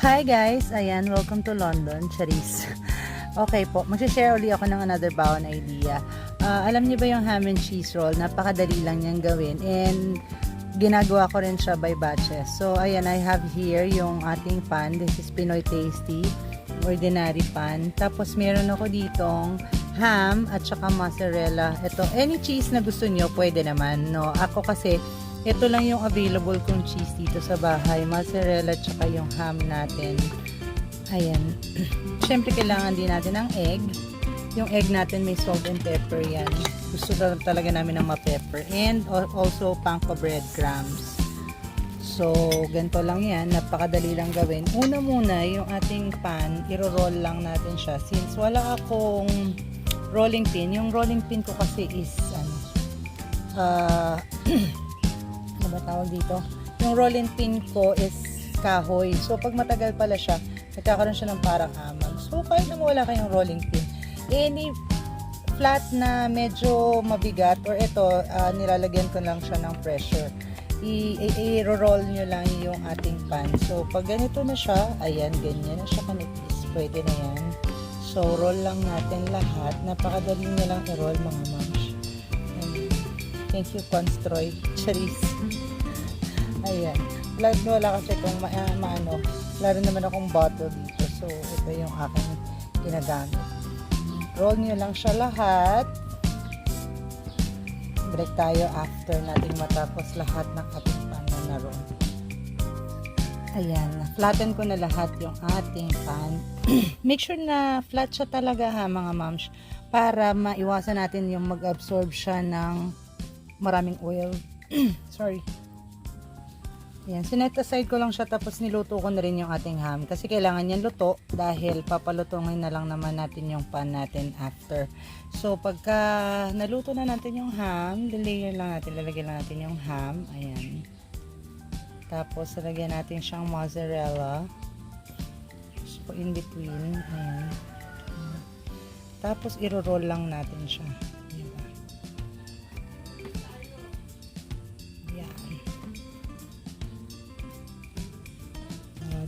Hi guys! Ayan, welcome to London, Charis. Okay po, mag-share ulit ako ng another baon idea. Alam niyo ba yung ham and cheese roll? Napakadali lang niyang gawin and ginagawa ko rin siya by batches. So ayan, I have here yung ating pan. This is Pinoy Tasty, ordinary pan. Tapos meron ako ditong ham at saka mozzarella. Ito, any cheese na gusto niyo, pwede naman. No? Ako kasi, ito lang yung available kong cheese dito sa bahay. Mozzarella at saka yung ham natin. Ayan. Siyempre, kailangan din natin ng egg. Yung egg natin may salt and pepper yan. Gusto talaga namin ng ma-pepper. And also, panko breadcrumbs. So, ganito lang yan. Napakadali lang gawin. Una muna, yung ating pan, iro-roll lang natin siya. Since wala akong rolling pin, yung rolling pin ko kasi is, ano ba tawag dito? Yung rolling pin ko is kahoy. So, pag matagal pala siya, nagkakaroon siya ng parang amag. So, kahit na wala kayong rolling pin, any flat na medyo mabigat, or ito, nilalagyan ko lang siya ng pressure. I-roll nyo lang yung ating pan. So, pag ganito na siya, ayan, ganyan na siya kanipis. Pwede na yan. So, roll lang natin lahat. Napakadali na lang i-roll, mga moms. Thank you, Constroy. Charis. Ayan. Wala kasi kung maano. Lalo naman akong bottle dito. So, ito yung aking ginagamit. Roll nyo lang siya lahat. Break tayo after nating matapos lahat ng ating pan na roll. Ayan. Flatten ko na lahat yung ating pan. Make sure na flat siya talaga ha, mga moms. Para maiwasan natin yung mag-absorb siya ng maraming oil. Sorry. Ayan, sinet aside ko lang siya tapos niluto ko na rin yung ating ham kasi kailangan yan luto dahil papalutungin na lang naman natin yung pan natin after. So pagka naluto na natin yung ham, lalagyan lang natin yung ham. Ayan. Tapos lalagyan natin siyang mozzarella. So in between, ayan. Tapos iro-roll lang natin siya.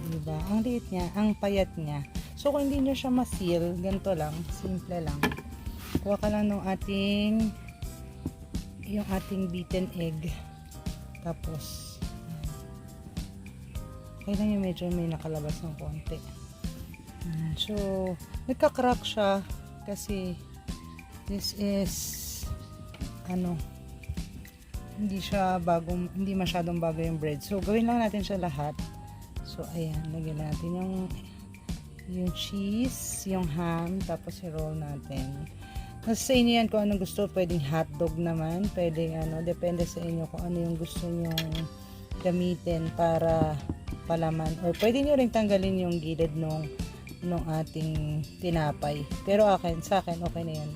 Diba? Ang liit niya, ang payat niya. So, kung hindi nyo siya ma-seal, ganito lang, simple lang. Kuha ka lang ng yung ating beaten egg. Tapos, kailan yung medyo may nakalabas ng konti. So, nagka-crack siya kasi this is hindi masyadong bago yung bread. So, gawin lang natin siya lahat. So, ayan, lagyan natin yung cheese, yung ham, tapos i-roll natin. Nasa inyo yan kung anong gusto. Pwedeng hotdog naman, pwedeng depende sa inyo kung ano yung gusto nyong gamitin para palaman. Or pwede nyo rin tanggalin yung gilid nung ating tinapay. Pero sa akin, okay na yan.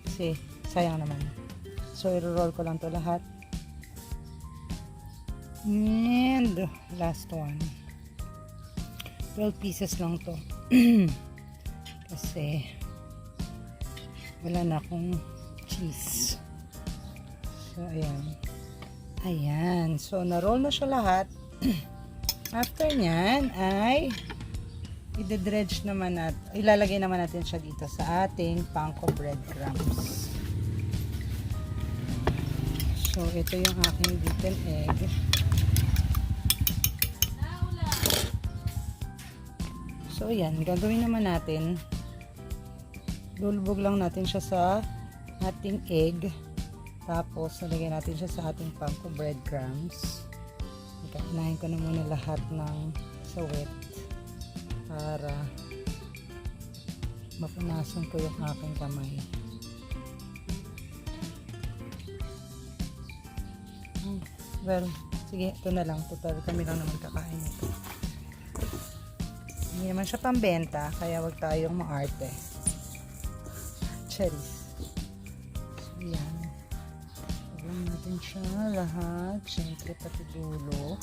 Kasi, sayang naman. So, i-roll ko lang to lahat. And, last one. 12 pieces lang to kasi wala na akong cheese. So ayan, so na-roll na siya lahat. After nyan ay i-dredge naman ilalagay naman natin siya dito sa ating panko breadcrumbs. So ito yung aking beaten egg. So, ayan. Gagawin naman natin. Lulubog lang natin siya sa ating egg. Tapos, nalagyan natin siya sa ating panko breadcrumbs. Unahin ko na muna lahat sa wet para mapunasan ko yung aking kamay. Well, sige. Ito na lang. Total, kami lang naman kakain ito. Hindi naman siya pambenta, kaya wag tayong maarte. Charis. So, yan. Lagyan natin siya lahat. Siyempre, pati dulo.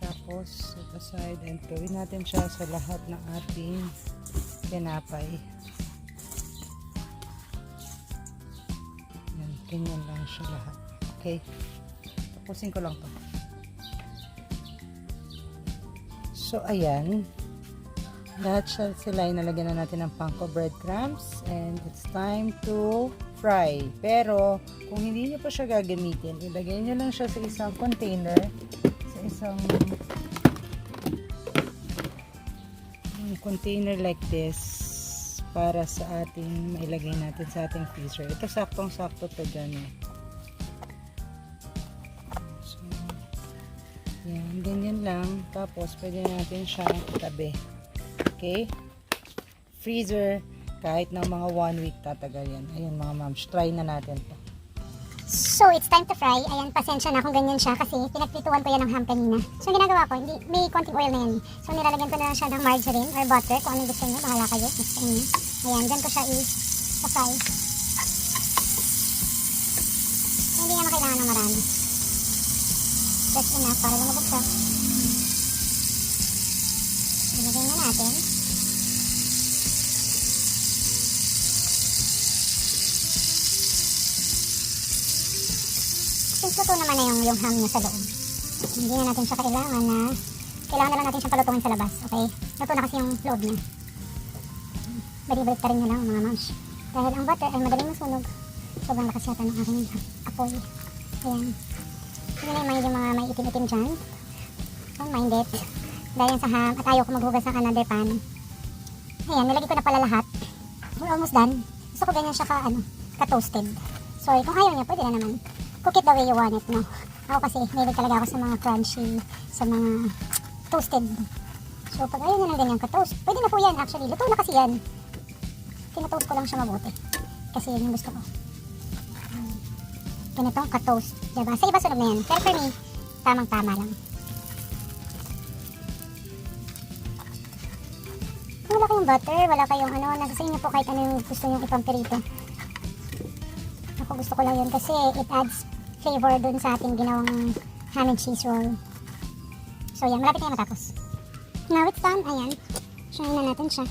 Tapos, set aside and gawin natin siya sa lahat ng ating tinapay. Yan, ganyan lang siya lahat. Okay? Tapusin ko lang to. So, ayan. Lahat sila inalagyan na natin ng panko breadcrumbs and it's time to fry. Pero, kung hindi nyo pa siya gagamitin, ilagay nyo lang siya sa isang container, sa isang container like this para sa ating mailagay natin sa ating freezer. Ito saktong-sakto to dyan. So, yan, ganyan lang. Tapos, pwede natin siyang itabi. Okay? Freezer, kahit ng mga 1 week tatagal yan. Ayun mga moms, try na natin to. So, it's time to fry. Ayan, pasensya na kung ganyan siya kasi pinagprituan ko yan ng ham kanina. So, ginagawa ko, may konting oil na yan. So, nilalagyan ko na lang siya ng margarine or butter. Kung anong gusto nyo, bahala kayo. Gusto nyo. Ayan, dyan ko siya i-fry. So, hindi naman kailangan ng marami. Just enough para lumabog siya. Ilagay na natin. Since luto naman na yung ham niya sa loob, hindi na natin siya kailangan na lang natin siyang palutuin sa labas. Okay? Luto na kasi yung loob niya. Balik-balik ka rin nyo lang mga moms. Dahil ang butter ay madaling masunog. Sobrang lakas yata ng aking apoy. Ayan. Hindi na yung mga may itim-itim dyan. Don't mind it. Dahil yan sa ham at ayaw ko maghugas ng another pan. Ayan, nilagay ko na pala lahat. We're almost done. Gusto ko ganyan siya ka-toasted. Sorry, kung ayaw niya, pwede na naman. Cook it the way you want it, no? Ako kasi, mahilig talaga ako sa mga crunchy, sa mga toasted. So, pag ayaw niya ng ganyan ka-toast, pwede na po yan actually. Luto na kasi yan. Tinatoast ko lang siya mabuti. Kasi yun yung gusto ko. Ganitong ka-toast. Diba? Sa iba sunog na yan. Pero for me, tamang-tama lang. Kung wala kayong butter, wala kayong nasa sa inyo po kahit ano yung gusto nyo ipampirito. Ako gusto ko lang yun kasi it adds flavor dun sa ating ginawang ham and cheese roll. So yan, malapit na yung matapos. Now it's done. Ayan. Try na natin siya.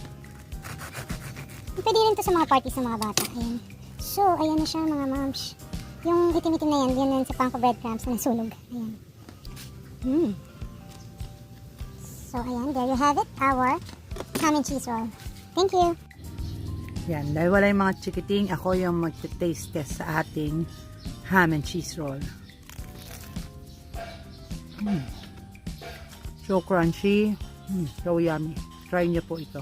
Pwede rin to sa mga parties ng mga bata. Ayan. So, ayan na siya mga moms. Yung itim-itim na yan, yun sa panko breadcrumbs na nasunog. Ayan. So, ayan. There you have it. Our ham and cheese roll. Thank you. Yan, dahil wala yung mga chikiting, ako yung mag-taste test sa ating ham and cheese roll. So crunchy, so yummy. Try niyo po ito.